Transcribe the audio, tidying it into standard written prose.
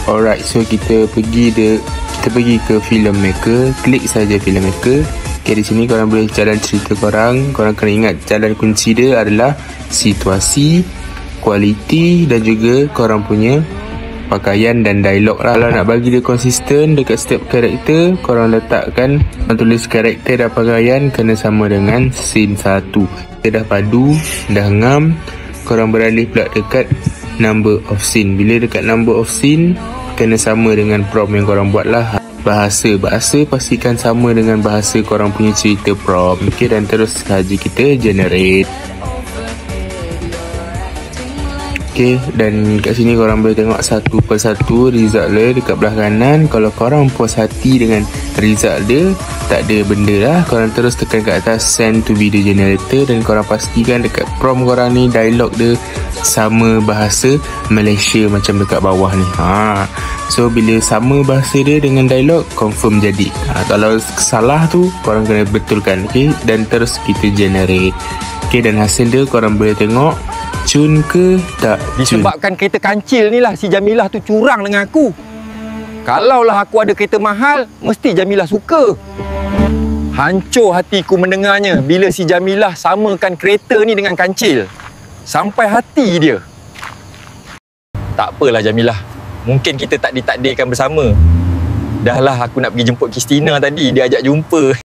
Alright, so kita pergi ke filmmaker, klik saja filmmaker. Okay, di sini korang boleh jalan cerita korang. Korang kena ingat jalan kunci dia adalah situasi, kualiti dan juga korang punya pakaian dan dialog lah. Kalau nak bagi dia konsisten dekat setiap karakter, korang letakkan, tulis karakter dan pakaian kena sama dengan scene 1. Kita dah padu, dah ngam, korang beralih pula dekat number of scene. Bila dekat number of scene, kena sama dengan prompt yang korang buat lah. Bahasa pastikan sama dengan bahasa korang punya cerita prompt. Okay, dan terus saja kita generate. Okay, dan kat sini korang boleh tengok satu persatu result dia dekat belah kanan. Kalau korang puas hati dengan result dia, tak ada benda lah, korang terus tekan kat atas send to video generator dan korang pastikan dekat prompt korang ni dialog dia sama bahasa Malaysia macam dekat bawah ni. So bila sama bahasa dia dengan dialog, confirm jadi. Kalau salah tu korang kena betulkan. Okay, dan terus kita generate. Okay, dan hasil dia korang boleh tengok cun ke tak cun. Disebabkan kereta kancil ni lah si Jamilah tu curang dengan aku. Kalaulah aku ada kereta mahal, mesti Jamilah suka. Hancur hatiku mendengarnya bila si Jamilah samakan kereta ni dengan kancil. Sampai hati dia. Tak apalah Jamilah, mungkin kita tak ditakdirkan bersama. Dah lah aku nak pergi jemput Kristina tadi, dia ajak jumpa.